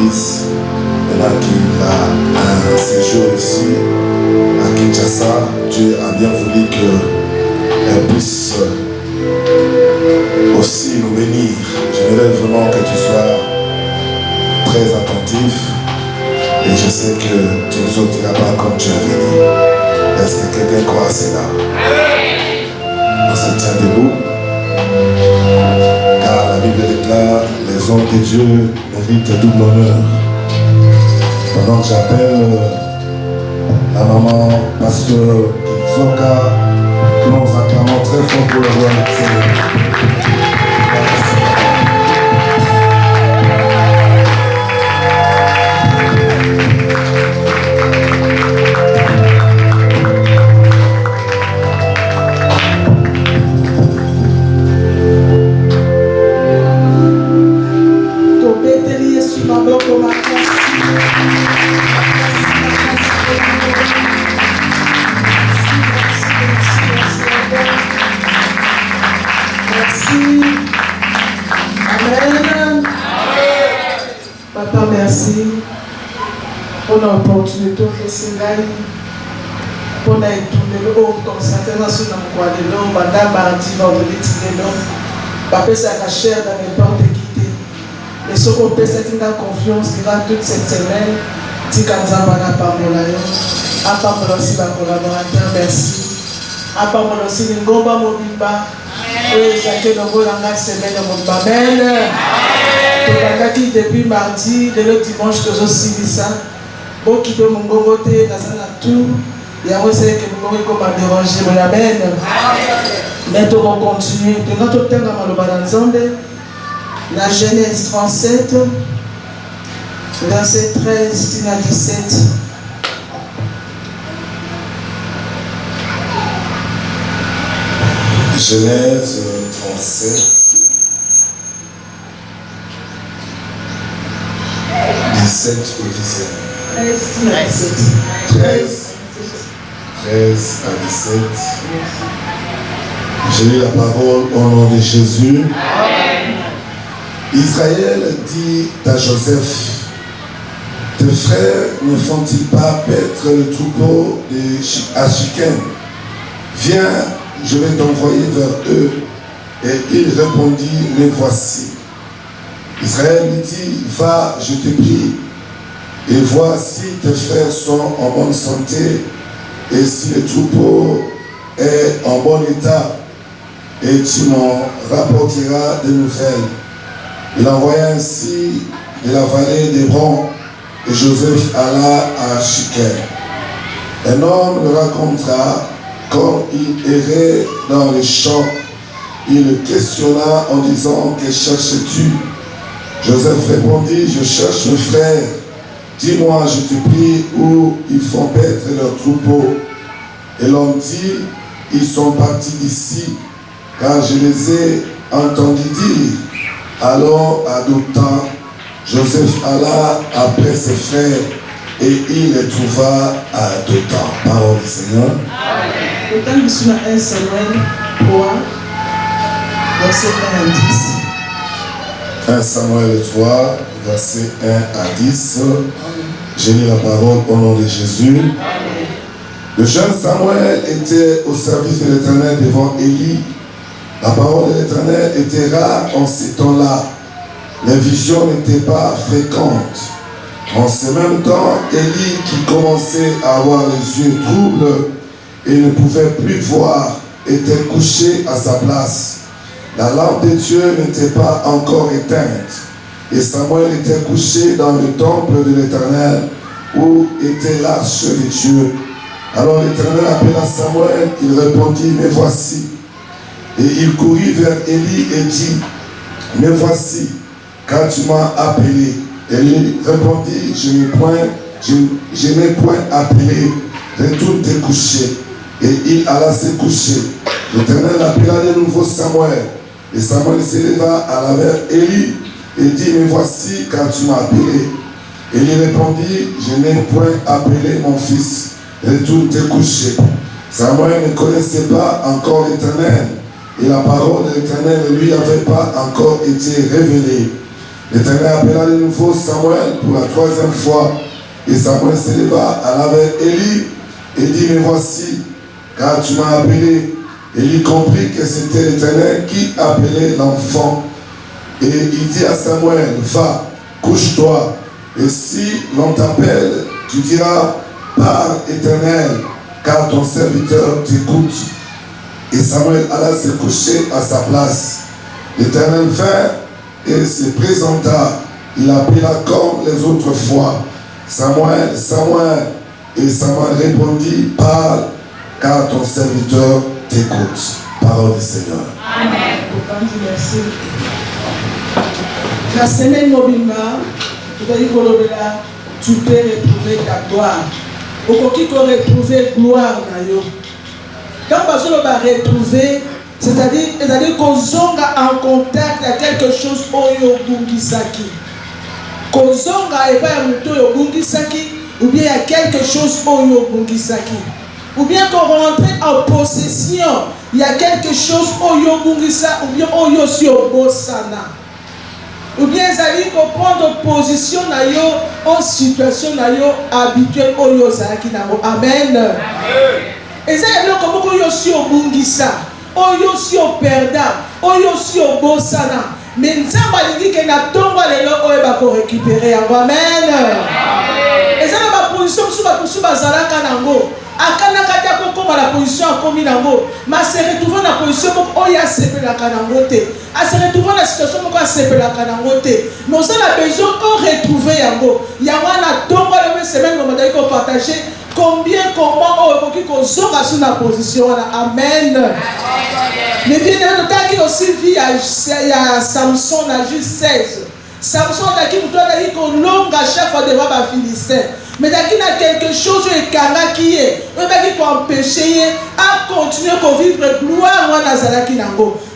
l'église, maintenant qu'il a un séjour ici à Kinshasa, Dieu a bien voulu qu'elle puisse aussi nous bénir. J'aimerais vraiment que tu sois très attentif et je sais que tu ne sortiras pas comme tu as venu. Est-ce que quelqu'un croit à cela? On se tient debout car la Bible déclare les hommes de Dieu méritent double honneur. Pendant que j'appelle la maman pasteur Kizoka, que nous acclamons très fort pour la gloire de Dieu. Merci pour l'opportunité que c'est là pour nous tourner le haut comme ça tellement sur notre quoi de l'eau madame mardi vendredi de l'eau papa ça la chair dans n'importe quitter et ce qu'on peut c'est une confiance durant toute cette semaine si quand ça va la parole là à part aussi ma collaborateur merci à part aussi ngomba mobimba et ça que nous voulons la semaine mobimba amen. Depuis mardi, de l'autre dimanche, que je suis ça. Bon, qui peut mon côté, dans la tour, il y a aussi que nous pouvons comme déranger, mon amen. Maintenant, on continue. De notre temps, dans la Genèse 37, verset 13 à 17. Genèse 37. 17 et 17. 13 à 17. J'ai lu la parole au nom de Jésus. Amen. Israël dit à Joseph, tes frères ne font-ils pas paître le troupeau à Shichem? Viens, je vais t'envoyer vers eux. Et il répondit, me voici. Israël lui dit, va, je te prie, et vois si tes frères sont en bonne santé, et si le troupeau est en bon état, et tu m'en rapporteras des nouvelles. Il envoya ainsi de la vallée d'Hébron, et Joseph alla à Shichem. Un homme le racontera, quand il errait dans les champs, il le questionna en disant, que cherches-tu? Joseph répondit, je cherche mes frères. Dis-moi, je te prie, où ils font paître leurs troupeaux. Et l'homme dit, ils sont partis d'ici, car je les ai entendus dire. Alors, à d'autant, Joseph alla après ses frères, et il les trouva à d'autant. Parole du Seigneur. Le temps de sur 1 Samuel 3, verset 1 à 10. 1 Samuel 3, verset 1 à 10. J'ai lu la parole au nom de Jésus. Le jeune Samuel était au service de l'Éternel devant Élie. La parole de l'Éternel était rare en ces temps-là. Les visions n'étaient pas fréquentes. En ce même temps, Élie, qui commençait à avoir les yeux troubles et ne pouvait plus voir, était couché à sa place. La lampe de Dieu n'était pas encore éteinte. Et Samuel était couché dans le temple de l'Éternel où était l'arche de Dieu. Alors l'Éternel appela Samuel, il répondit, me voici. Et il courut vers Élie et dit, me voici, car tu m'as appelé. Et il répondit, je n'ai point appelé, retourne te coucher. Et il alla se coucher. L'Éternel appela de nouveau Samuel. Et Samuel s'éleva à la vers Élie et dit, me voici, car tu m'as appelé. Et il répondit, je n'ai point appelé mon fils, retourne te coucher. Samuel ne connaissait pas encore l'Éternel, et la parole de l'Éternel ne lui avait pas encore été révélée. L'Éternel appela de nouveau Samuel pour la 3e fois. Et Samuel s'éleva à l'aveugle Élie et dit, mais voici, car tu m'as appelé. Élie comprit que c'était l'Éternel qui appelait l'enfant. Et il dit à Samuel, va, couche-toi. Et si l'on t'appelle, tu diras, parle Éternel, car ton serviteur t'écoute. Et Samuel alla se coucher à sa place. L'Éternel vint et se présenta. Il appela comme les autres fois. Samuel, Samuel. Et Samuel répondit, parle, car ton serviteur t'écoute. Parole du Seigneur. Amen. Merci. La semaine mobile, tu peux retrouver ta gloire. Au qui peut retrouver gloire. Quand on va retrouver, c'est-à-dire qu'on zonga en contact à quelque chose oyo bungisaki. Qu'on zonga et pas muto bungisaki, ou bien il y a quelque chose oyo bungisaki. Ou bien qu'on rentre en possession, il y a quelque chose oyo bungisa, ou bien oyo si obosana. Ou bien zali qu'on prend position na yo en situation na yo habituelle oyo zaki na mo. Amen. Et ça y a comme oyo si obungisa, oyo si operda, oyo si obosana. Mais nzamba dit que na tomba lelo oyo ba ko récupérer. Amen. Et ça na position suba zalaka nango. Akana kata kokoma la position akomi nango, ma se retrouver na position moko oya sepelaka nango te. A se retrouver na situation moko sepelaka nango te. Mais on a besoin de retrouver yango. Yango na tombo le semaine on va ko partager combien comment on peut ko zonga sur la position là. Amen. Mais bien notaki aussi vie à Samson à juste 16. Samson a qui doit dire qu'on longue à chaque fois devant la Philistin. Mais il y a quelque chose qui est empêcher à continuer à vivre gloire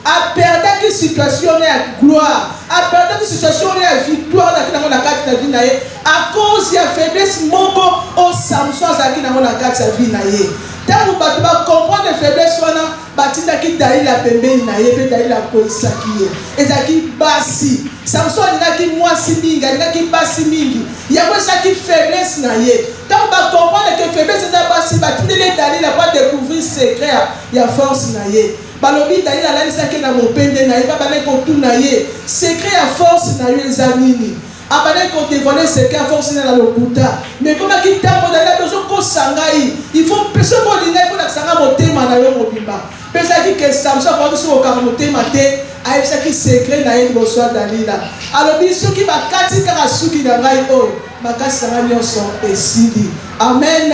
à perdre une situation de gloire, à perdre une situation de victoire à cause de la faiblesse au Samson dans la carte de vie. Tant que vous comprendre les faiblesses, batinda ki dalila pembeni na ye pe dalila koisaki ye ezaki basi Samson alingaki mwasi mingi alingaki basi mingi yango ezaki faiblesse na ye tant ba comprendre que faiblesse eza basi batindele dalila pas découvrir secret ya force na ye balobi dalila alanisaki na mopende na ye babane kotuna ye secret ya force na ye eza nini abane ko dévoiler secret ya force na lokuta mais comme qui tambo dalila besoin ko sangai il faut personne ko dinga il faut na sanga motema na yo mobimba. Pensez que Samson va se recarmoter maté avec ce qui secret na yé bosoa dalila. Alors bien ceux qui va kati karasuki na ngai oy makasi sanga nyonso esili. Amen.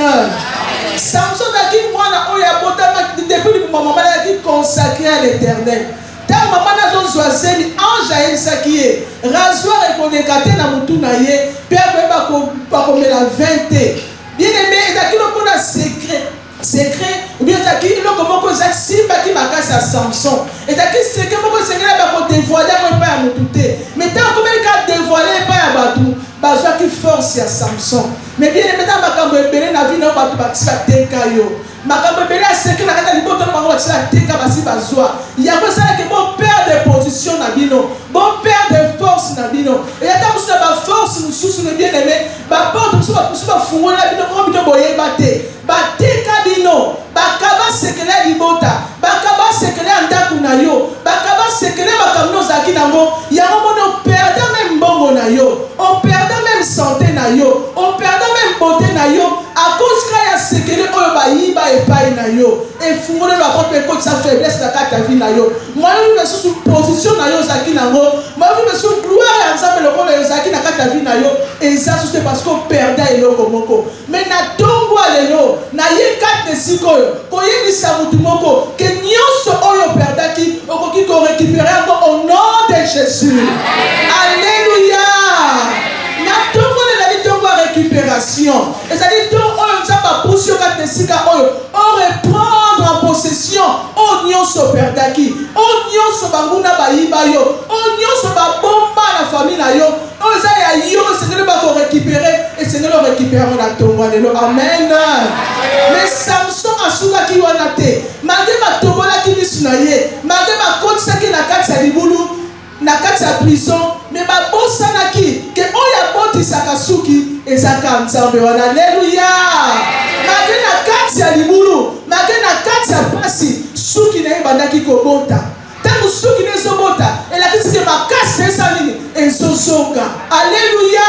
Samson a dit moi na oya botama depuis le moment là qui consacré à l'Éternel. Tant maman na zo zoazeli ange a elsa qui est rasoir et connecté na mutu na yé père ba ko mela 20. Bien aimé et qui le connaît secret ou bien taki il comment que ça simba qui m'a cassé à Samson et taki secret comment secret ba ko dévoiler pas à mututé mais tant comment il a dévoilé pas à batu bazwa qui force à Samson mais bien maintenant makambo ebele na vie na batu bakisa teka yo makambo ebele secret na kata liboto na bango bakisa teka basi bazwa il y a que ça que bon père de position na bino bon père de force na bino et ata musu na ba force mususu le bien aimé ba porte musu ba fungola bino ko bino boye bate bateka bino bakaba sekele libota bakaba sekele andaku na yo bakaba sekele makamno zaki nango yango mono perdre même mbongo na yo on perdre même santé na yo on perdre même beauté na yo à cause que ya sekele oyo bayiba epai na yo et fungole ba porte ko sa faiblesse na kata vie na yo moi je suis sous position na yo zaki nango moi je suis gloire ya nzambe lokolo yo zaki na kata vie na yo et ça c'est parce que perdre eloko moko mais na tongo alelo na ye kat de sikoyo ko yebisa mutu moko ke nyonso oyo perdaki okoki ko récupérer encore au nom de Jésus. Alléluia. Na tongo na tongo récupération et ça dit tongo oyo nzamba pousse yo kat de sika oyo on reprendre en possession o nyonso perdaki o nyonso banguna bayiba yo o nyonso babomba na famille na yo o za ya yo Seigneur ba ko récupérer et Seigneur récupérer na tongo alelo. Amen. Mais Samson asuka ki wana te malgré ba tombola ki misu na ye malgré ba kotisaki na kati ya libulu na kati ya prison me babosanaki ke oyo abotisaka suki ezaka nzambe wana. Alleluya. Malgré na kati ya libulu, malgré na kati ya pasi, suki na ye bandaki kobota. Tangu suki na ezobota elakisi ke makasi na eza nini ezozonga. Alleluya.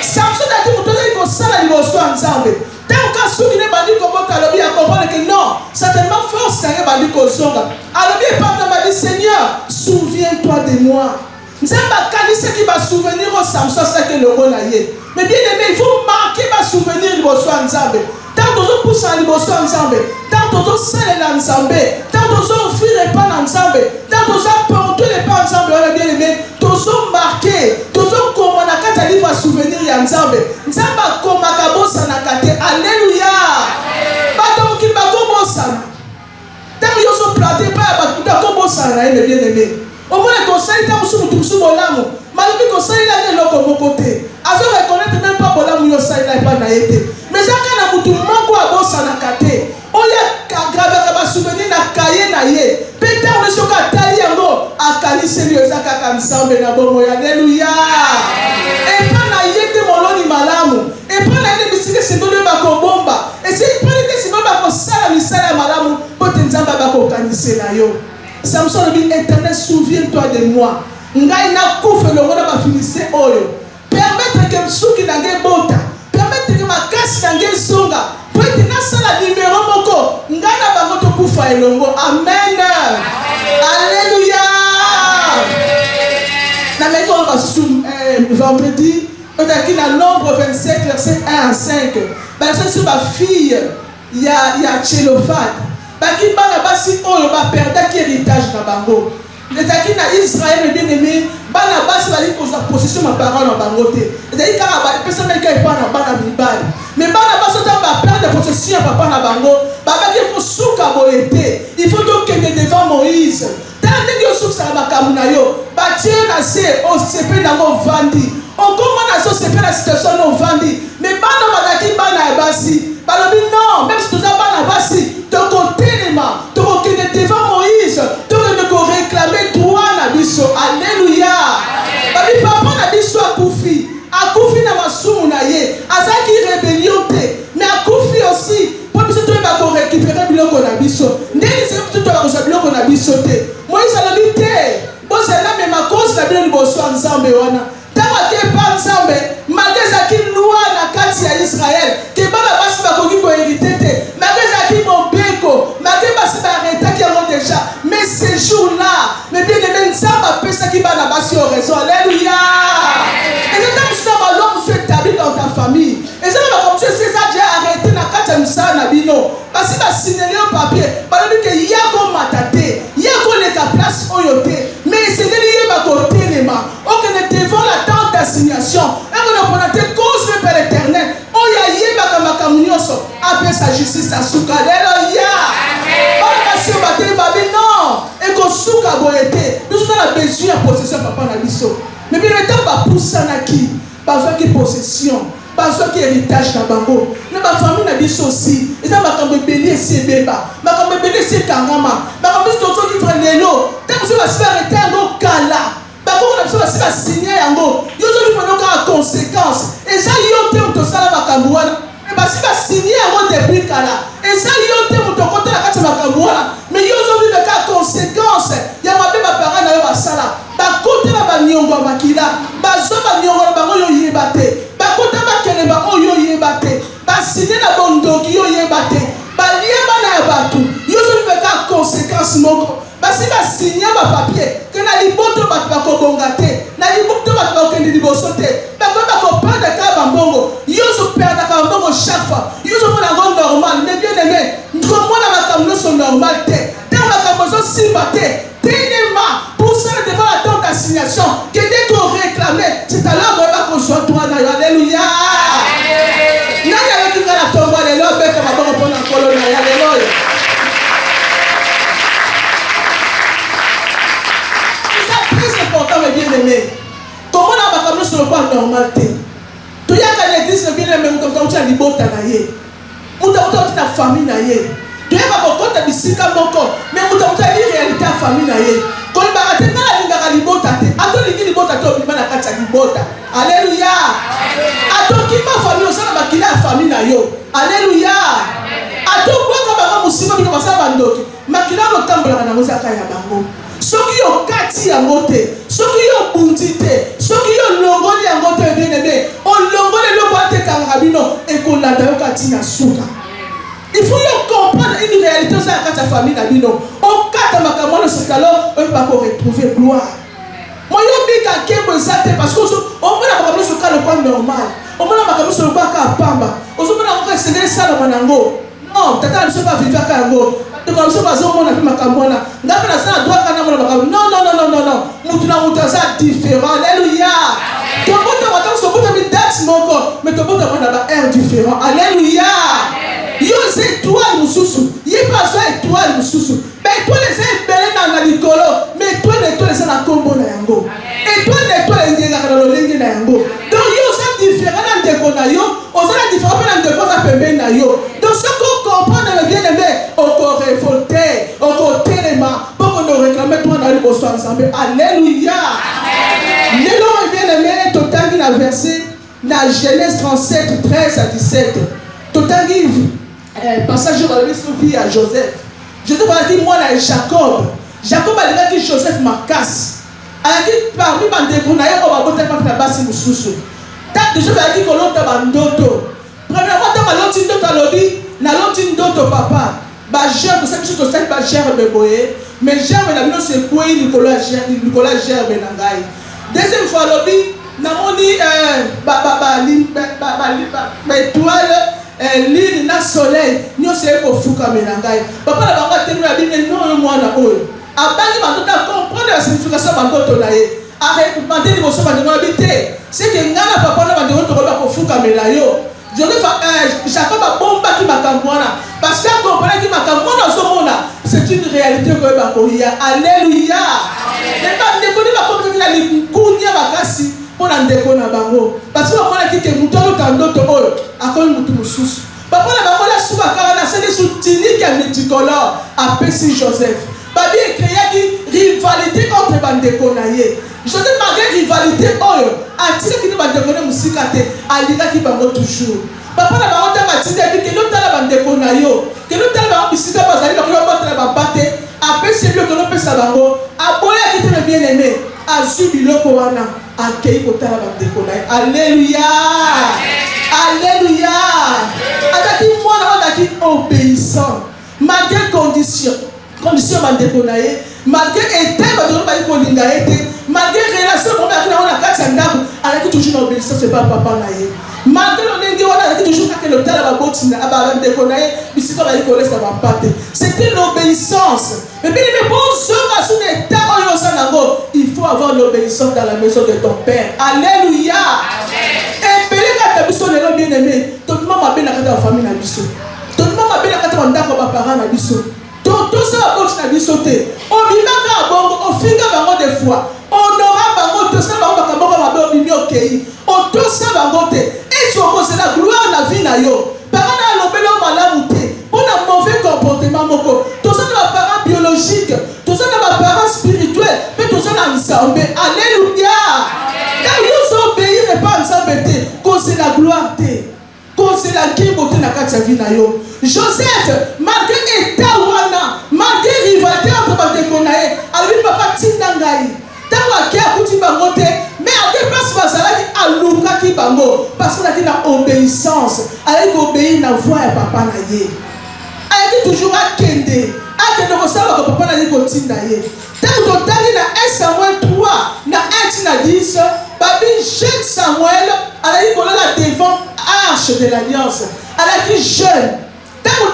Samson ati moto azali kosala liboso ya nzambe. Tangu ka suki na bandi kobota alobi ya comprendre que non, certainement force na ye bandi kozonga. Alobi epata badi Seigneur, souviens-toi de moi. Nzambe akanisaki ba souvenir au Samson asalaki elongo na ye. Mais bien aimé, il faut marquer ba souvenir liboso ya nzambe. Tant tozopusana liboso ya nzambe, tant tozosalela nzambe, tant tozofrire epai na nzambe, tant tozaporte epai ya nzambe wana bien aimé, tozomarke, tozokoma na kati ya livre ya souvenir ya nzambe. Nzambe akomaka bosanaka te. Alleluya. Bato mokili bakobosana. Tant yozoplante epai ya bato bakobosana na ye bien aimé. Omona kosali ta musu mutu musu bolamu malobi kosali na eloko moko te azo reconnaître même pas bolamu yo sali na epai na ye te mais aka na mutu moko abosanaka te oyo agravaka basouvenir na kaye na ye mpe ntango soki atali yango akaniseli eza kaka nzambe na bomoi. Alleluya. epai na ye te moloni malamu epai na ye te bisika singoli bakobomba esi epai te singoli bakosala misala ya malamu mpo te nzambe bakokanisela yo. Samson dit, Éternel, souviens-toi de moi. Ngai na kufa longo na bafilisé oyo. Permettre que msuki na ngai bota. Permettre que makasi na ngai songa. Pour être na sala numéro moko. Ngai na bango to kufa elongo. Amen. Alléluia. Na maison vendredi, on a qui dans Nombre 27 verset 1 à 5. Parce que sur ma fille, il y a Tchélophane. Baki bana basi oyo ba perdaki héritage na bango. Letaki na Israël bien aimé, bana basi bali ko sa possession ma parole na bango te. Ezali kaka ba personne qui est pas na bana mibali. Mais bana basi ta ba perdre possession papa na bango, ba baki ko suka boyete. Il faut donc que devant Moïse. Tant que yo suka makamuna yo, ba tie na se o sepe na mo vandi. On comment na so sepe na situation no vandi. Mais bana badaki bana basi. Balobi non, même si tu as bana basi, ton côté devant Moïse, tu dois réclamer droit na biso. Alléluia. Babi papa na biso akufi. Akufi na masumu na ye. Azaki rébellion te. Mais akufi aussi. Pour biso tu vas récupérer biloko na biso. Ndeni se tu dois récupérer biloko na biso te. Moïse a dit te. Bon c'est là même à cause la bien liboso nzambe wana. Tama ke pa nzambe, malgré zaki loi na kati ya Israël, ke bana basi bakoki ko hériter te. Malgré zaki mobeko, malgré basi ba arrêter qui ont déjà. Mais ces jours-là, mais bien aimé nzamba pesa ki bana basi au raison. Alléluia. Et c'est comme ça que l'homme se établit dans ta famille. Et c'est comme ça que César déjà arrêté na kati ya msa na bino. Basi ba signer un papier, ba dit que yako matate, yako leka place oyote. Mais c'est lié ba côté les mains. OK, devant la tente d'assignation. Et on a présenté cause de Père éternel. Oh ya yeba kamakamnyoso. Après sa justice à souka. Alléluia. Pas si on battait babi non. Et qu'on souka boyete. Nous avons besoin de possession papa na biso. Mais bien le temps va pousser na qui? Besoin qui possession. Besoin qui héritage na bango. Na ba famille na biso aussi. Et ça va comme bélier c'est beba. Ma comme bélier c'est kangama. Ma comme biso to qui prend l'élo. Tant que ça va se arrêter en kala. Bakoko na biso basi basigné yango yo zoli mono ka conséquence eza yo te moto sala makambo wana mais basi basigné yango depuis kala eza yo te moto kotela kati makambo wana mais yo zoli ka conséquence ya mabe ba parents na yo basala bakotela baniongo ya makila bazo baniongo na bango yo yeba te bakota bakele ba oyo yeba te basigné na bondoki yo yeba te balieba na ya bato yo zoli ka conséquence moko basi basigné ba papier que na liboto bato bakobonga te na liboto bato bakende liboso te bakoperdre ka bambongo yo zo perdre ka bambongo chaque fois yo zo mona ngo normal mais bien aimé nkomona makambo nyonso normal te ntango makambo ezosimba te tenema pour ça devant la tente d'assignation que dès qu'on réclamait c'est alors oyeba kozwa droit na yo. Alléluia. Nani ayoki nga na tombo lelo obeka mabongo mpona nkolo na yo. Alléluia. Important mais bien aimé. Comment on va comme sur le point normal té. Tu y a qu'à l'église bien aimé comme tu as dit bota na ye. Ou tu as ta famille na ye. Tu y a pas beaucoup de bisika moko mais ou tu as dit réalité à famille na ye. Quand il va te ngala lingaka libota te. Ato lingi libota te obima na kati ya libota. Alléluia. Ato kima famille osala makila ya famille na yo. Alléluia. Ato bwaka bango musima biko basala bandoki. Makila no tambola na mozaka ya bango. Soki yo kati yango te, soki yo bundi te, soki yo longoli yango te bien aimé, on longoli loko ate kanga bino et qu'on l'a d'ailleurs kati na suka. Il faut comprendre une réalité dans la famille d'Abino. Au cas de ma camarade, ce cas-là, on va retrouver gloire. Moi, je dis qu'il y a parce qu'on a ce cas le point normal. On a ce cas à Pamba. On a essayé ça dans Manango. Non, tata ne peut pas vivre à Kango. Donc, on ne peut pas faire ma camarade. Non, non. Moutouna, ça différent. Alléluia. Donc, mais tu peux avoir un air différent. Alléluia. Yo c'est étoile mususu, yé pas ça étoile mususu. Mais toi les ébélés dans la licolo, mais toi les c'est la combo na yango. Et toi les ngena kana lolengi na yango. Donc yo c'est différent dans des konayo, on ça différent dans des choses à pembe na yo. Donc ce qu'on comprend le bien aimé, on peut révolter, on peut téléma, pour qu'on nous réclame toi dans le bosso ensemble. Alléluia. Amen. Nous bien aimé total qui a versé dans Genèse 37 13 à 17. Total passage dans la vie à Joseph. Joseph a dit moi là Jacob. Jacob a dit que Joseph m'a casse. A dit parmi les déconaïs on va botter pas la base mususu. Tant de Joseph a dit que l'autre a ndoto. Premièrement tant que l'autre ndoto a lobby, na l'autre ndoto papa. Ba gère de cette chose ba gère beboye, mais gère la bino c'est quoi Nicolas gère benangai. Deuxième fois lobby na moni étoile lune na soleil nyonso ekofuka menangai papa na bango atemi na bino non mwana oyo abangi bandoto comprendre la signification bandoto na ye arrêtez liboso bandeko na bite c'est que ngana papa na bandeko tokoba kofuka mela yo Jacob abombaki makambo wana parce que comprenait makambo wana ozomona c'est une réalité koyeba koya. Alléluia. Et bandeko ni bakomi na likunya makasi pona ndeko na bango parce que on a quitté mutolo kandoto oyo akoyi mutu mususu papa na bango la suba kala na sene soutini qui a multicolore apesi Joseph babi créé qui rivalité entre bandeko na ye Joseph malgré rivalité oyo atire ki bandeko na musika te alika ki bango toujours papa na bango ta matinde bi ke no tala bandeko na yo ke no tala bango bisika bazali ko batela babate apesi bio ko no pesa bango aboya ki te bien aimé azu biloko wana akei kotala bandeko na ye. Alléluia. Alléluia. Adaki mwana adaki obéissant malgré condition bandeko na ye malgré état bandeko ba kolinga ete malgré relation bon ba kuna ona kati ya ndako alaki toujours na obéissance c'est pas papa na ye malgré l'onenge wana alaki toujours que le tala ba botina bandeko na ye bisika ba ikolesa ba pate c'était l'obéissance mais bien mais bon zonga sous l'état oyo sanango il faut avoir l'obéissance dans la maison de ton père. Alléluia. Amen. Et beleka ta biso lelo bien aimé tout le monde m'a bien la famille na biso tout le monde m'a bien la ndako ba parents na biso tout ça va continuer à bisoter. On bimaka bongo, on finga bango des fois. On aura bango tout ça bango bakaboko mabe obimi okei. On tout ça bango te. Et si on c'est la gloire la vie na yo. Parents na lobelo malamu te. On a mauvais comportement moko. Tout ça na parents biologiques, tout ça na parents spirituels, mais tout ça na ensemble. Alléluia. Quand vous obéir et pas ensemble te, qu'on c'est la gloire te. C'est la qui beauté na kati vie na yo. Joseph malgré état wana malgré rivalité entre bandeko na ye ali papa tinda ngai tango akia kuti bango te mais à quelle place bazalaki aluka ki bango parce que na obéissance avec obéir na voix ya papa na ye ayaki toujours akende ko sala ko papa na ye ko tinda ye tango totali na 1 Samuel 3 na 1 na 10 babi jeune Samuel alaki kolela devant arche de l'alliance alaki jeune tango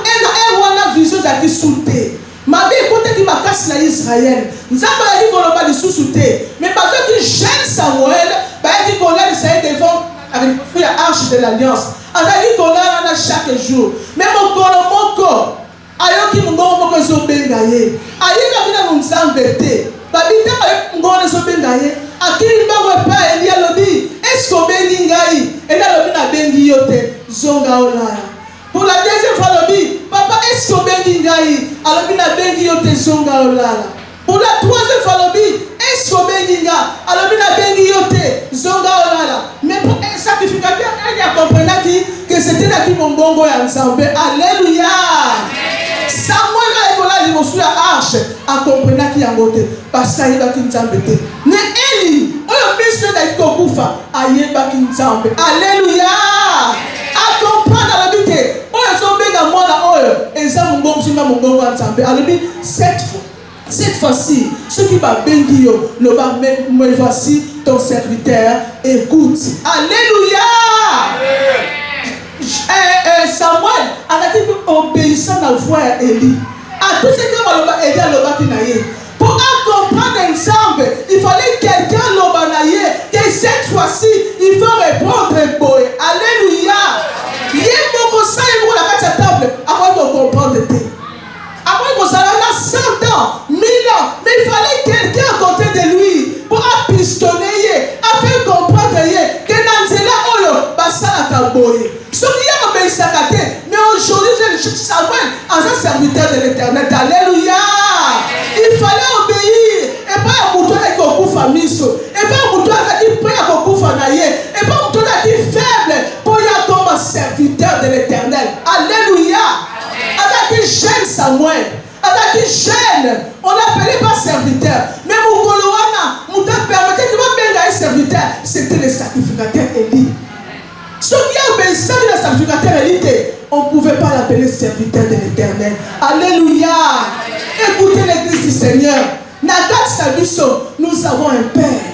wana vision zaki souté mabe écoute qui makasi na Israël nzamba yaki koloba lisusu te mais parce que jeune Samuel bayaki kolela Israël devant avec la arche de l'alliance alaki kolela na chaque jour mais mokolo moko ayoki mungongo moko ezobenga ye ayebaki na nzambe te babita mungongo ezobenga ye akili bango epa Eli alobi est-ce qu'on bengi ngai Eli alobi na bengi yo te zonga olala. Pour la deuxième fois alobi papa est-ce qu'on bengi ngai alobi na bengi yo te zonga olala. Pour la troisième fois alobi alors il a bengi yote zonga olala mais pour un sacrificateur il a compris que c'était là qui mon bongo ya nzambe. Alléluia. Samuel a évolué liboso ya arche a compris qu'il y a ngote parce qu'il y a qui nzambe te mais Eli oyo miso da ikokufa ayeba ki nzambe. Alléluia. A comprendre la vie que oyo zobenga mwana oyo eza mbongo simba mbongo ya nzambe. Alobi cette fois-ci, ceux qui va bénir, me voici ton serviteur, écoute. Alléluia. Samuel a dit obéissant à la voix d'Élie. À tout ce que va aider à l'obéir. Pour comprendre ensemble, il fallait quelqu'un l'obéir. Et cette fois-ci, il faut répondre. Alléluia. Il y a beaucoup de ça, il y a la table avant de comprendre. Après que ça a 100 ans, 1000 ans, mais il fallait quelqu'un à côté de lui pour pistonner, afin de comprendre que Nanzela Oyo, Bassa Kaboye. Ce qui a obéi sa caté, mais aujourd'hui, je Samuel en un serviteur de l'éternel. Alléluia. Il fallait obéir. Et pas un mouton avec un coup famiso. Et pas un mouton qui prie à un coup fanaillé. Et pas un mouton qui est faible pour y aller comme serviteur de l'éternel. Alléluia. Avec jeune Samuel, avec jeune, on l'appelait pas serviteur. Mais mon Koloana, mon t'a permis de me un serviteur, c'était le sacrificateur Élie. Ce qui a obéissant le sacrificateur Élie, on ne pouvait pas l'appeler serviteur de l'éternel. Alléluia. Écoutez l'église du Seigneur. Nagat Sabiso, nous avons un père.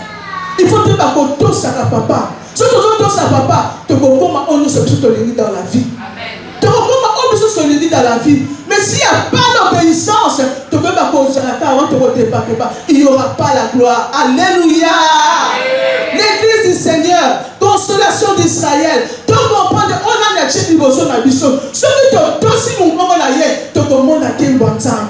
Il faut que tu aies un papa. Si tu as un papa, tu peux on se dans la vie. Tu peux se dans la vie. Mais s'il n'y a pas d'obéissance, tu peux pas causer la terre, il n'y aura pas la gloire. Alléluia. L'église du Seigneur, consolation d'Israël, tu comprends, on a un chef de Boson à Bisson. Ce que tu as aussi mon moment là, tu commandes à quel bon temps.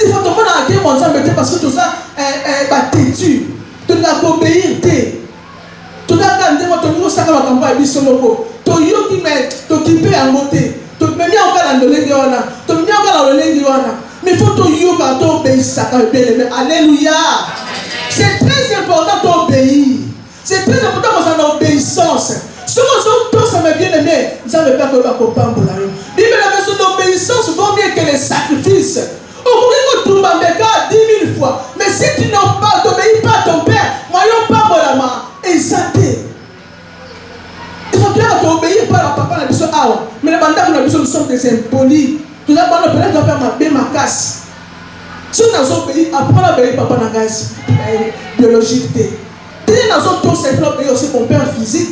Il faut te demander à quel bon temps, parce que tout ça est têtu. Tu n'as qu'obéir. Tu n'as qu'à dire que tu n'as pas campagne à Bisson. Tu n'as qu'à t'occuper à monter. Tu n'as pas qu'à l'enlever. Tu n'as pas qu'à l'enlever. Mais il faut que tu obéisses à bien. Alléluia. C'est très important d'obéir. C'est très important dans l'obéissance. Si vous avez bien aimé, vous n'avez pas que vous avez Bible a dit l'obéissance vaut mieux que les sacrifices. Au bout de 10 000 fois. Mais si tu n'obéis pas à ton père, moi je ne pas la main. Exacté. Il faut que tu obéis pas à papa, mais les bandits nous sommes des impolis. Tu n'as pas le père de ma casse. Si nous avons obéi, après la obéi papa na casse biologique. Tu n'as pas obéi aussi mon père physique.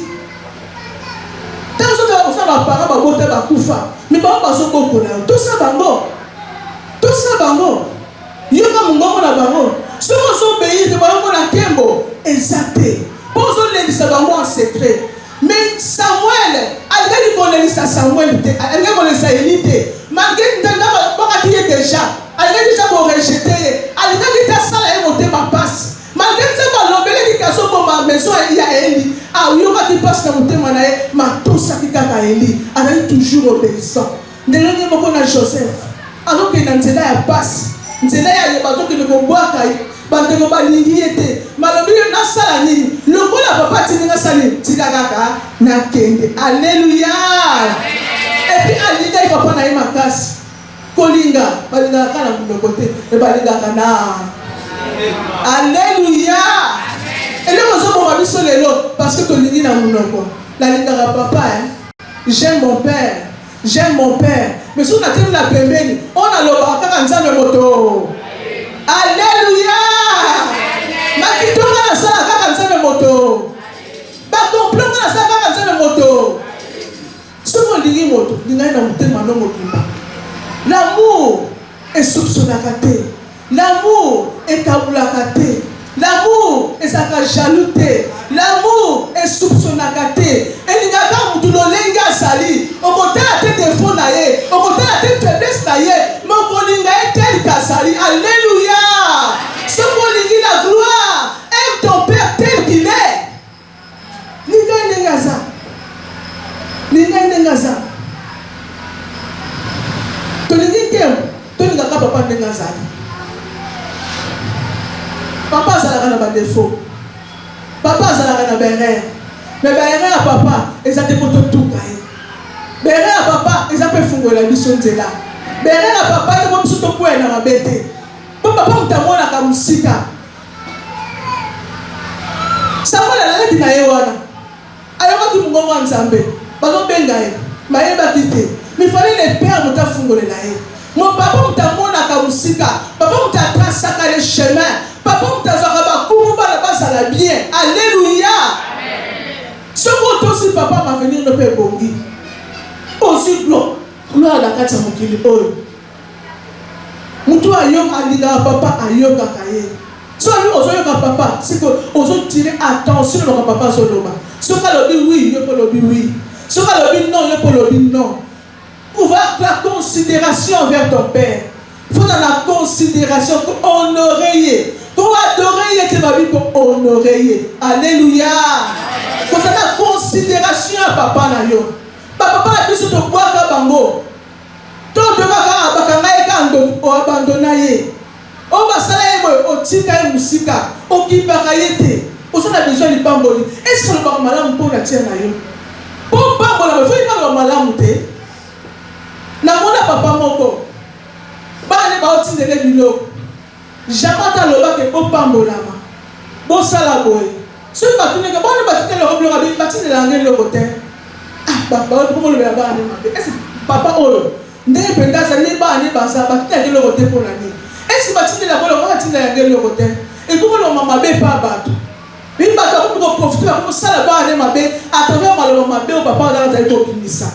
Tant que tu as fait la parole, tu as fait mais pas beaucoup. Tout ça, bango. Tout ça, bango. Il y a un moment là, bango. Si vous obéissez, vous avez un tempo exacté. Vous avez dit en secret. Mais Samuel, malgré qu'on ait dit Samuel, malgré qu'on ait dit Élie, malgré qu'il est déjà, malgré déjà qu'on rejeté, malgré qu'il a salé monté ma passe, malgré que ça va l'embellir qui a son ma maison il y a Élie, ah oui on va dire passe monté manaye, ma tout ça qui a Élie, elle est toujours obéissant. Ne l'ayez pas qu'on a Joseph, alors qu'il n'en a passe, n'en a pas donc qu'il ne peut boire bandeko balingi ete malobi na sala nini lokola papa tininga sali tikakaka na kende. Alléluia. Et puis alinga papa na makasi kolinga balinga kana munokote e balinga kana. Alléluia. Et là on se voit biso lelo parce que tolingi na munoko la linga papa j'aime mon père, j'aime mon père, mais si on a tenu la pembeni on a le kaka nzambe moto. Alléluia. Makitonga na sala kaka nzambe moto. Ba complot na sala kaka nzambe moto. Somo lingi moto, linga na mutema no mobimba. L'amour est soupçonnaka te. L'amour est kabulaka te. L'amour est saka jalouté. L'amour est soupçonnaka te. Et linga ka mutu no lenga sali. Okotala te défaut na ye, okotala te faiblesse na ye, mais kolinga e tel kasali. Alléluia. Ce qu'on dit la gloire, aime ton père tel qu'il est. Linga nengaza. Linga nengaza. Tolingi kem, tolinga ka papa nengaza. Papa a un défaut. Papa a un erreur. Mais l'erreur à papa, ils ont des motos tout caillé. L'erreur à papa, ils ont fait fondre la mission de là. L'erreur à papa, ils ont fait tout le point dans la bête. Pour papa, on t'a montré la musique. Ça va la lettre na yewana. Ayo ki mungo wa nzambe. Bazo benga ye. Maye ba kite. Mais fallait les pères muta fungole la ye. Mon papa muta mona ka musika. Papa muta tracé le chemin. Papa muta zaka ba kumu ba la base la bien. Alléluia. Amen. Ce mot aussi papa va venir no pe bongi. Aussi gloire la kati mokili oyo. Mutu ayo alinga papa ayo kakaye. Si on a papa, c'est qu'on a tiré attention à papa Soloma. Si on a dit oui, il faut le dire oui. Si on a dit non, il faut le dire non. Pour voir la considération envers ton père. Il faut dans la considération pour honorer. Pour adorer, tu vas vivre pour honorer. Alléluia. Pour faire la considération à papa. Papa a dit que tu dois boire à bango. Tu dois abandonner. On va s'aller au tika et musika, au kibarayete. On a besoin de bamboli. Est-ce que le bar malam pour la tienne ailleurs? Pour bambola, il faut pas le malam te. Na mona papa moko. Ba ne ba oti de bilo. Jamata loba ke ko bambola ma. Bo sala boy. Ce batou ne ba ne ba tite le roblo rabi, ba tite la ngel le côté. Ah ba pour le ba ne ma. Est-ce papa olo? Ne benda sa ne ba ne ba sa ba tite le côté pour la nuit. Est-ce que tu as la côté? Et comment on m'a pas battu? Il m'a dit qu'on profite de ça là-bas, à travers ma belle papa dans la tête de ça.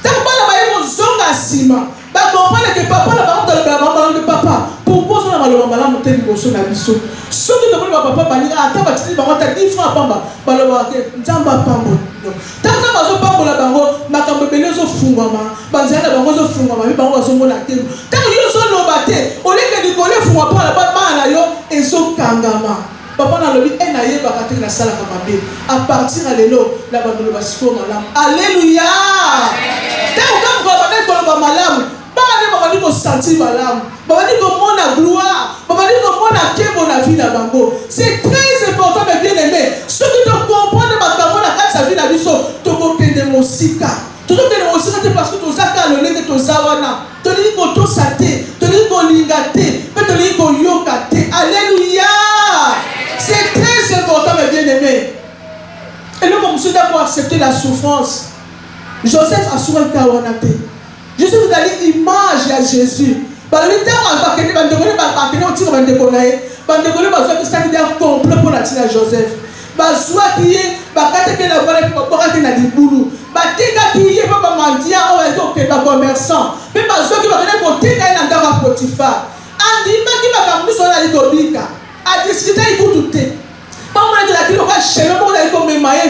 Tant que on a zonga sima, comprendre que papa n'a pas papa. Pourquoi on a le malade monté de son abisso? Ce que tu papa banira, attends, tu dis, tu 10 francs pamba, baloba, nzamba pambo. Tant que tu as pambo la bango, ma cambele zo fungama, banzana bango zo fungama, mi bango zo mona temu. Tant que yo zo lobate, on est que du collé fungama pour la baba na yo, et zo kangama. Papa n'a le dit, et na yeba katika na sala kamabe. À partir à l'élo, la bande de basiko malam. Alléluia. Tant que tu as pambo malam. Baba ni ko sentir malam. Baba ni ko mona gloire. Baba ni ko mona kebo na vie na bango. C'est très important mes bien-aimés. Ce que tu comprends de ma bango na kati sa vie na biso, to ko kende mosika. To ko kende mosika te parce que to zaka le lenge to zawana. To ni ko to sate, to ni ko lingate, pe to ni ko yokate. Alléluia. C'est très important mes bien-aimés. Et nous comme ceux d'abord accepter la souffrance. Joseph a souvent été awanate. Jésus vous a dit image à Jésus. Par le temps où on va complet pour la Joseph. Soit qui est, commerçant. Mais qui va venir Potiphar. À discuter, il faut douter.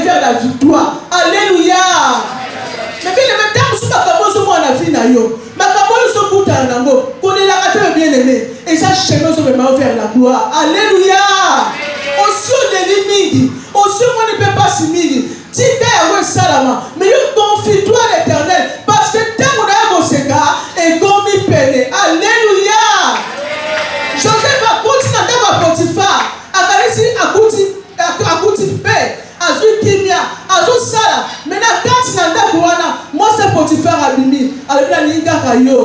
Vers la victoire. Alléluia. Mais bien le même temps, si la vie na yo, ma kabolo so kuta na ngo, connaît la raté bien aimé et ça chemin sur vers la gloire. Alléluia. Aussi on est limite, aussi on ne peut pas s'imiter. Si tu es salama, mais confie-toi à l'Éternel parce que tant qu'on a un séquard et comme il peine. Alléluia. Joseph a continué à Potiphar, à Kouti paix. Azu kimia, azu sala. Maintenant quand nanda kuana, moi c'est Potiphar abimi. Alebla ninga kayo,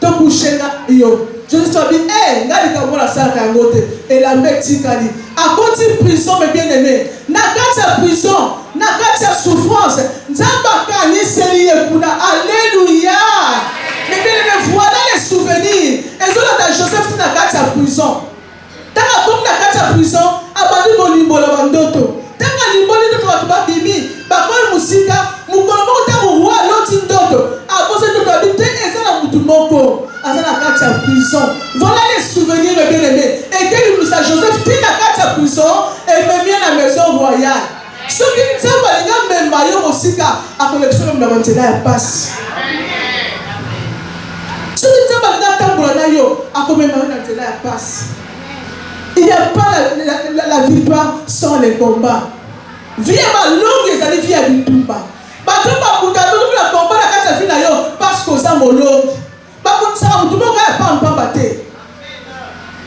to kushenga yo. Je suis bien, ngali kamona sala kangote. Et la meti kali. A côté prison mes bien-aimés. Na kati prison, na kati souffrance. Nzamba kani seli ekuna. Alléluia. Mais bien-aimés, voilà les souvenirs. Et cela dans Joseph na kati prison. Tanga comme na kati prison, abandi bolimbo la bandoto. Tanga limboli de toi ba bimi ba ko musika mukolo moko ta roi loti ndoto a cause de ta vie et ça la mutu moko azana kati prison. Voilà les souvenirs bien-aimés et que nous sa Joseph qui na kati prison et même bien la maison royale. Ce qui ça va les même maillot musika a collection même la vantela ya passe. Ce qui ça va les tambola na yo a comme même la vantela ya passe. Il n'y a pas la victoire sans les combats. Vie ma longue et ça vie à Bitumba. Batumba pour la combat la carte vie na parce que ça mon longue. Ba pour ça tout le monde pas battre.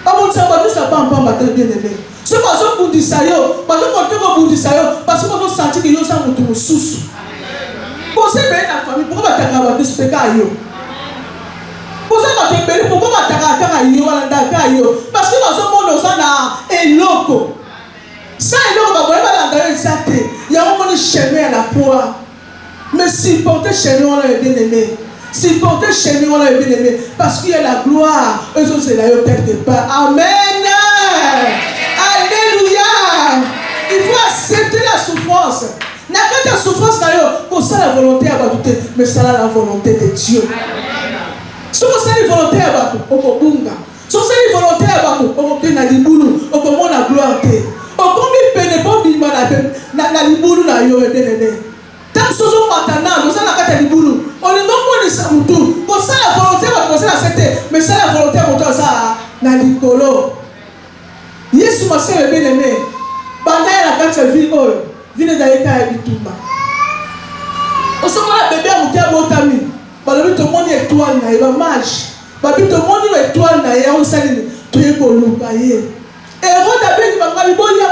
Ba pour ça va tout ça pas en bien aimé. Ce que vous bundisa yo, parce que vous bundisa yo, parce que vous sentez que yo ça mutu sous. Pour ça ben la famille, pourquoi tu as pas de spectacle yo? Pour ça tu es pourquoi tu as pas yo wala ndaka yo? Parce que dans ce monde ça na eloko. Ça eloko ba boyeba la ndaka exacté. Il y a un moment chemin à la poire. Mais si porter chemin on l'a bien aimé. Si porter chemin on l'a bien aimé parce qu'il y a la gloire, eux autres c'est là quelque part. Amen. Alléluia. Il faut accepter la souffrance. N'a pas de souffrance d'ailleurs pour ça la volonté à battre, mais ça la volonté de Dieu. Si vous avez la volonté à battre, au Kobunga. Si vous avez la volonté à battre, au Kobunga, au Kobunga, la gloire. Au Kobunga, au Kobunga, la Liboulou, la Yoé. Tant que ce soit maintenant, nous allons la Liboulou. On est non moins ça tout. Pour ça la volonté va commencer à accepter, mais ça la volonté va commencer à na Nicolo. Yesu ma sœur bien aimé. Banda la quand tu vis oh, vient d'aller à Bitumba. On se voit bébé à Moukia Botami. Balobi to moni étoile na ba mage. Babi to moni étoile na ya on sali to ye ko lukaye. Et roda ben ba ngali boya.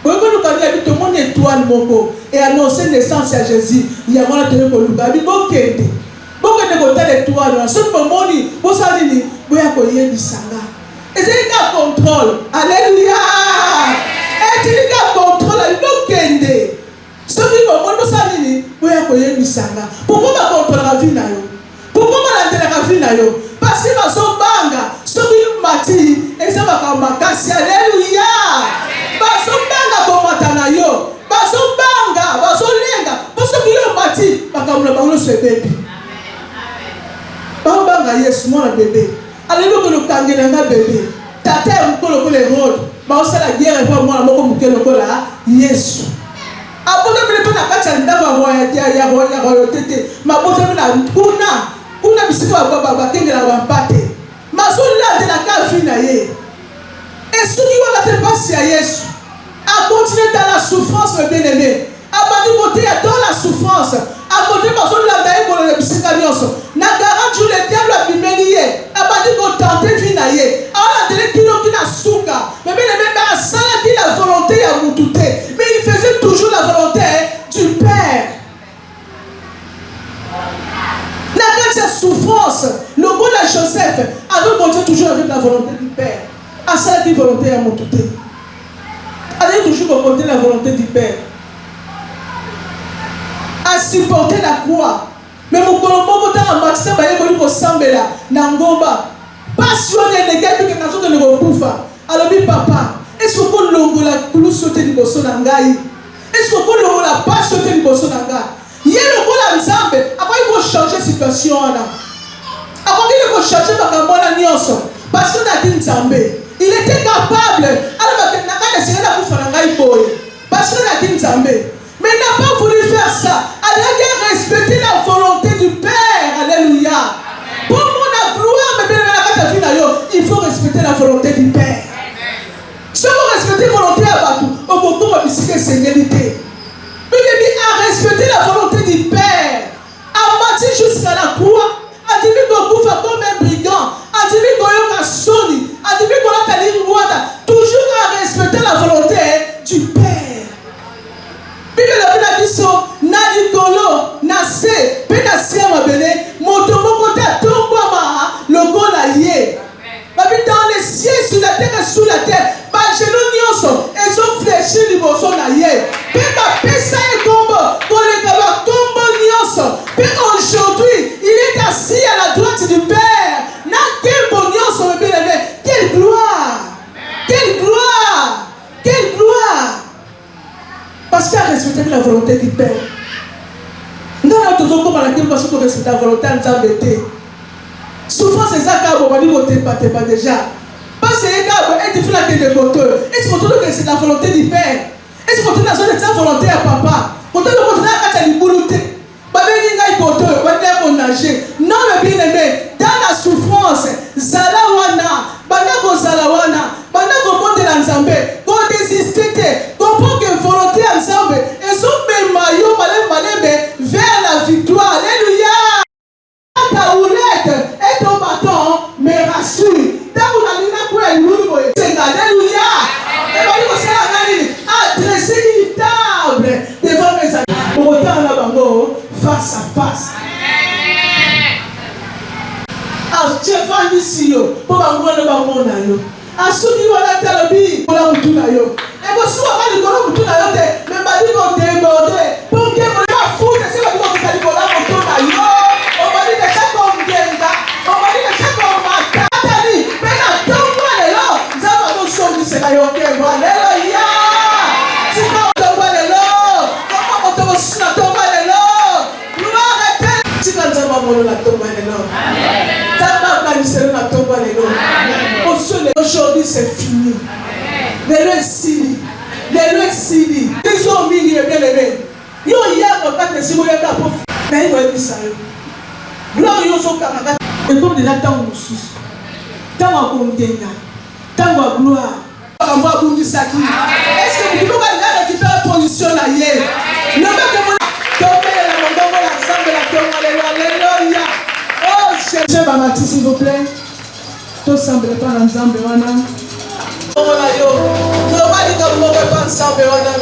Pourquoi nous avons dit tout le monde étoile moko et annoncer naissance à Jésus? Il y a moins de temps que nous avons dit. Beaucoup de côté l'étoile, ce que nous dit, vous savez, vous avez connu du sanga. Et c'est un contrôle. Alléluia. Et c'est un contrôle. Il faut qu'il ce que vous savez, vous avez connu du sanga. Pourquoi vous contrôlez la vie? Pourquoi vous avez la vie? Parce que vous avez banga, ce que vous mati, et ça va comme makasi. Alléluia. Basobanga komatana yo, basobanga, basolenga, basoki yo mati, bakamula bango se bébé. Banga Yesu mwana bébé. Alléluia que le kangela nga bébé. Tata mukolo ko le road, ba osala guerre pa mwana moko mukelo ko la Yesu. Abonde bele pe na kati ndaba ya royauté. Mabonde na kuna bisika ba kengela ba mpate. Mazola de la kafina ye. Et ceux qui vont la passer à Yesu, à continuer dans la souffrance, mes bien-aimés, à côté dans la souffrance, à côté de la daïe pour le psychanios, n'a garanti le diable à bimelier, à côté tenter de finailler, à la télé qui n'a souka, mais bien-aimés, à ça qui la volonté à moutouté, mais il faisait toujours la volonté du Père. N'a pas cette souffrance, le goût de Joseph, a continué toujours avec la volonté du Père. À ça qui volonté à mon touté. Allez toujours porter la volonté du Père. À supporter la croix. Mais mon colombo dans la maximum, il y a un sambela, Nangomba. Passionné les gars qui sont dans le repoufa. Alors, papa, est-ce que vous l'ongo la coulou sauter du bosso nangai? Est-ce que vous l'ongo la pas sauter du bosso nangai? Il y a le coup la nzambe. Après, il faut changer la situation. Après, il faut changer la situation. Parce que nous avons dit nzambe. Il était capable. Parce qu'il a dit Nzambe. Mais il n'a pas voulu faire ça. Il a respecté la volonté du Père. Alléluia. Pour mon gloire, il faut respecter la volonté du Père. Si vous respectez la volonté à Batou, on peut vous biscuiter sérénité. Il a respecté la volonté du Père. A mati jusqu'à la croix. A dit qu'on bouffe comme un brigand. A dit qu'on a soni. A dit qu'on a tali rwanda. Toujours à respecter la volonté du Père. Bible a dit ça. Nadi kolo, nase, penasia mabele, motomoko ta tombama, logo la ye. Babi dans les cieux, sur la terre et sous la terre. Ba genou nyonso, ils ont fléchi du bosso na ye. Pe ba pesa e tombe, pour les gaba tombe nyonso. Pe aujourd'hui, il est assis à la droite du Père. Na quel bon nyonso me bien aimé. Quelle gloire! Quelle gloire! Quelle gloire! Parce qu'il a respecté la volonté du Père. Nous avons toujours comme la question parce que respecter la volonté de Dieu. Souvent, c'est ça qui a dit que pas déjà. Parce que les gars, ils font la tête de moteur. Est-ce que c'est la volonté du Père? Est-ce que c'est la volonté à papa? Quand on a la boulouté, non, mais bien aimé, dans la souffrance, Zalawana, Banako Zalawana, Banako Bonde Lanzambe, qu'on désiste, qu'on prend que volonté ensemble, et son même maillot, vers la victoire. Alléluia! Ta houlette et ton bâton me rassure. Dans face à face. Chefandi siyo, po bangwana bamona yo. Asuni wala talobi, wala mutuna yo. Ebo suwa bali kono mutuna yo te, me bali ko débordé. Pour que mo ma foute, c'est pas ko kali ko la mutuna yo. O bali de chako mgenga, o bali de chako makatani. Pena tomba lelo, zama no songi se ka yo ke lelo ya. Sika tomba lelo, kama mo to sina tomba lelo. Gloire est sika zama mo la tomba lelo. Aujourd'hui c'est fini. Les lois sini. Les lois sini. Les hommes ils bien aimés. Yo ya ko ta tesi mo ya ka po. Na yo e bisa yo. Gloire yo so ka ka. Et comme de la temps mususu. Tango ko ndenga. Tango gloire. On va vous dire ça qui. Est-ce que vous pouvez aller récupérer position là hier? Le mec que tomber la mongongo l'ensemble la tombe alléluia. Oh, cherchez Bamati s'il vous plaît. Tout semble pas ensemble, wana. Voilà yo. Nobody can move pas ensemble, wana.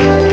Amen.